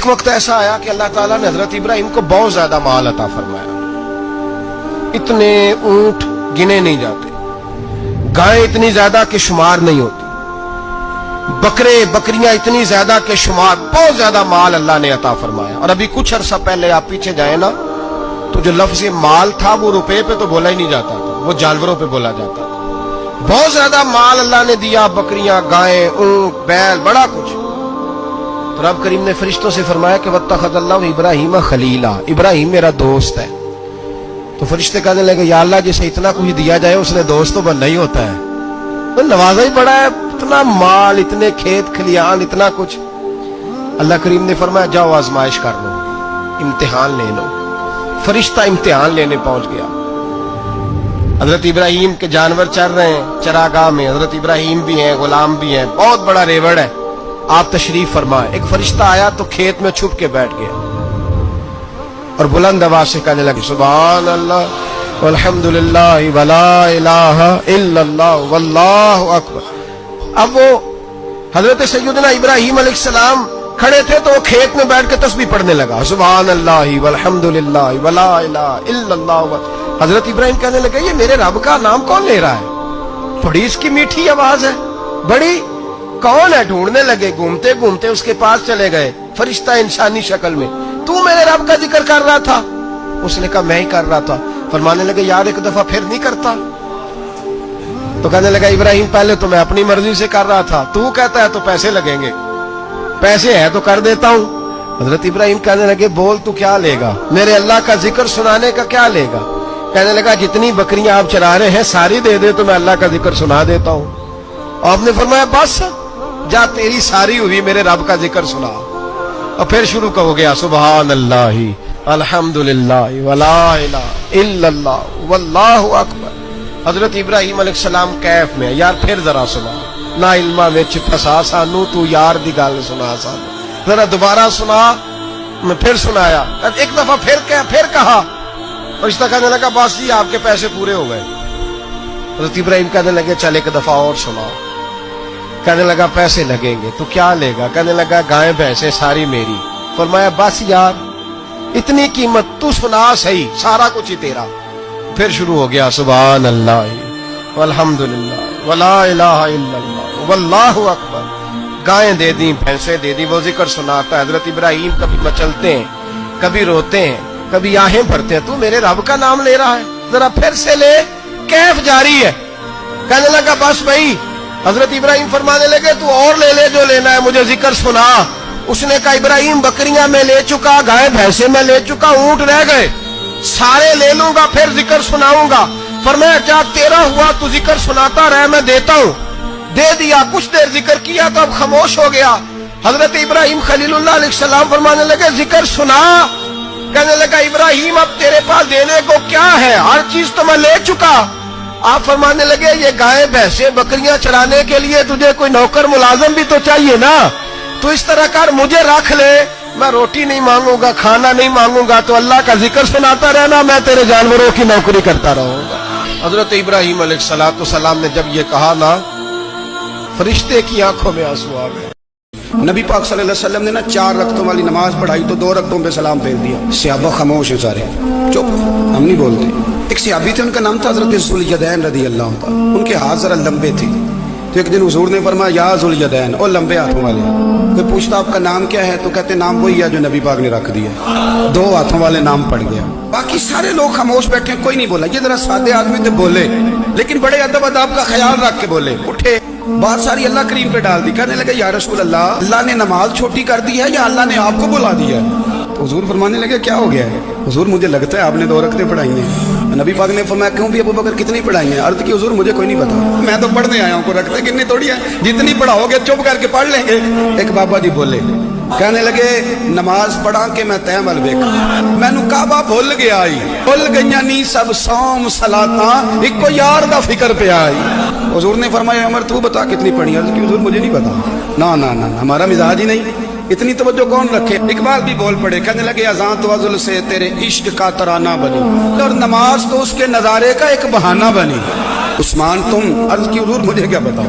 ایک وقت ایسا آیا کہ اللہ تعالیٰ نے حضرت ابراہیم کو بہت زیادہ مال عطا فرمایا. اتنے اونٹ گنے نہیں جاتے، گائیں اتنی زیادہ کہ شمار نہیں ہوتی، بکرے بکریاں اتنی زیادہ کہ شمار، بہت زیادہ مال اللہ نے عطا فرمایا. اور ابھی کچھ عرصہ پہلے آپ پیچھے جائیں نا تو جو لفظ مال تھا وہ روپے پہ تو بولا ہی نہیں جاتا تھا، وہ جانوروں پہ بولا جاتا تھا. بہت زیادہ مال اللہ نے دیا، بکریاں، گائیں، اونٹ، بیل، بڑا کچھ. تو رب کریم نے فرشتوں سے فرمایا کہ واتخذ اللہ ابراہیم خلیلا، ابراہیم میرا دوست ہے. تو فرشتے کہنے لگے یا اللہ جسے اتنا کچھ دیا جائے اس نے دوست تو بننا ہی ہوتا ہے، تو نوازا ہی بڑا ہے، اتنا مال، اتنے کھیت کھلیان، اتنا کچھ. اللہ کریم نے فرمایا جاؤ آزمائش کر لو، امتحان لے لو. فرشتہ امتحان لینے پہنچ گیا. حضرت ابراہیم کے جانور چر رہے ہیں چراگاہ میں، حضرت ابراہیم بھی ہیں، غلام بھی ہیں، بہت بڑا ریوڑ ہے. آپ تشریف فرمائے. ایک فرشتہ آیا تو کھیت میں چھپ کے بیٹھ گیا اور بلند آواز سے کہنے لگے سبحان اللہ والحمدللہ ولا الہ الا اللہ واللہ اکبر. اب وہ حضرت سیدنا ابراہیم علیہ السلام کھڑے تھے تو وہ کھیت میں بیٹھ کے تسبیح پڑھنے لگا سبحان اللہ والحمدللہ ولا الہ الا اللہ. حضرت ابراہیم کہنے لگے یہ میرے رب کا نام کون لے رہا ہے؟ بڑی اس کی میٹھی آواز ہے، بڑی، کون ہے؟ ڈھونڈنے لگے، گھومتے گھومتے اس کے پاس چلے گئے. فرشتہ انسانی شکل میں، تو میرے رب کا ذکر کر رہا تھا؟ اس نے کہا میں ہی کر رہا تھا. فرمانے لگے یار ایک دفعہ پھر نہیں کرتا؟ تو کہنے لگا ابراہیم پہلے تو میں اپنی مرضی سے کر رہا تھا، تو کہتا ہے تو پیسے لگیں گے، پیسے ہے تو کر دیتا ہوں. حضرت ابراہیم کہنے لگے بول تو کیا لے گا؟ میرے اللہ کا ذکر سنانے کا کیا لے گا؟ کہنے لگا جتنی بکریاں آپ چرا رہے ہیں ساری دے دے تو میں اللہ کا ذکر سنا دیتا ہوں. آپ نے فرمایا بس جا تیری ساری ہوئی، میرے رب کا ذکر سنا. اور پھر شروع ہو گیا سبحان اللہ الحمدللہ ولا الہ الا اللہ واللہ اکبر. حضرت ابراہیم علیہ السلام کیف میں یار پھر ذرا سنا، نا علما وچ پھسا سانو، تو یار دی گل سنا سانو، ذرا دوبارہ سنا. میں پھر سنایا، ایک دفعہ پھر کہا. فرشتہ کہنے لگا بس جی آپ کے پیسے پورے ہو گئے. حضرت ابراہیم کہنے لگے چل ایک دفعہ اور سناؤ. کہنے لگا پیسے لگیں گے. تو کیا لے گا؟ کہنے لگا گائیں بھینسیں ساری میری. فرمایا بس یار اتنی قیمت، تو سنا صحیح، سارا کچھ ہی تیرا. پھر شروع ہو گیا سبحان اللہ والحمدللہ ولا الہ الا اللہ واللہ اکبر. گائیں دے دیں، بھینسیں دے دیں، وہ ذکر سناتا ہے. حضرت ابراہیم کبھی مچلتے ہیں، کبھی روتے ہیں، کبھی آہیں بھرتے ہیں. تو میرے رب کا نام لے رہا ہے، ذرا پھر سے لے. کیف جاری ہے. کہنے لگا بس بھائی. حضرت ابراہیم فرمانے لگے تو اور لے لے جو لینا ہے، مجھے ذکر سنا. اس نے کہا ابراہیم بکریاں میں لے چکا، گائے بھینسیں میں لے چکا، اونٹ رہ گئے، سارے لے لوں گا پھر ذکر سناؤں گا. فرمایا جا تیرا ہوا تو ذکر سناتا رہ، میں دیتا ہوں. دے دیا. کچھ دیر ذکر کیا تو اب خاموش ہو گیا. حضرت ابراہیم خلیل اللہ علیہ السلام فرمانے لگے ذکر سنا. کہنے لگا ابراہیم اب تیرے پاس دینے کو کیا ہے؟ ہر چیز تو میں لے چکا. آپ فرمانے لگے یہ گائے بھینسیں بکریاں چرانے کے لیے تجھے کوئی نوکر ملازم بھی تو چاہیے نا. تو اس طرح کر مجھے رکھ لے، میں روٹی نہیں مانگوں گا، کھانا نہیں مانگوں گا، تو اللہ کا ذکر سناتا رہنا، میں تیرے جانوروں کی نوکری کرتا رہوں گا. حضرت ابراہیم علیہ السلام نے جب یہ کہا نا، فرشتے کی آنکھوں میں آنسو آ گئے. نبی پاک صلی اللہ علیہ وسلم نے نا 4 رکعتوں والی نماز پڑھائی تو 2 رکعتوں پہ سلام پھیر دیا. صحابہ خاموش ہیں سارے، چپ، ہم نہیں بولتے. ایک صحابی تھے، ان کا نام تھا حضرت ذوالیدین رضی اللہ تعالیٰ. ان کے ہاتھ ذرا لمبے تھے. تو ایک دن حضور نے فرمایا یا ذوالیدین، اور لمبے ہاتھوں والے. کوئی پوچھتا آپ کا نام کیا ہے تو کہتے نام وہی ہے جو نبی پاک نے رکھ دیا. 2 ہاتھوں والے نام پڑ گیا. باقی سارے لوگ خاموش بیٹھے، کوئی نہیں بولا. یہ ذرا سادے آدمی تھے، بولے لیکن بڑے ادب اداب کا خیال رکھ کے بولے. اٹھے، بات ساری اللہ کریم پہ ڈال دی. کہنے لگے یا رسول اللہ، اللہ نے نماز چھوٹی کر دی ہے یا اللہ نے آپ کو بلا دیا ہے؟ تو حضور فرمانے لگے کیا ہو گیا ہے؟ حضور مجھے لگتا ہے آپ نے 2 رکعتیں پڑھائی ہیں. نبی پاک نے فرمایا کیوں بھی ابو بکر کتنی پڑھائی ہیں؟ عرض کی حضور مجھے کوئی نہیں پتا، میں تو پڑھنے آیا ہوں، کو رکھتے کتنی تھوڑی ہے، جتنی پڑھاؤ گے چپ کر کے پڑھ لیں گے. ایک بابا جی بولے، کہنے لگے نماز پڑھا کے میں تیمل ویکھا، مینو کعبہ بھول گیا آئی، بھول گئیاں نی سب صوم صلاتاں، ایک کو یار دا فکر پہ آئی. حضور نے فرمایا عمر تو بتا کتنی پڑھی؟ عرض کی حضور مجھے نہیں پتا. نا نا نا ہمارا مزاج ہی نہیں، اتنی توجہ کون رکھے. اقبال بھی بول پڑے، کہنے لگے اذان تو ازل سے تیرے عشق کا ترانہ بنی اور نماز تو اس کے نظارے کا ایک بہانہ بنی. عثمان تم؟ عرض کی حضور مجھے کیا بتاؤ.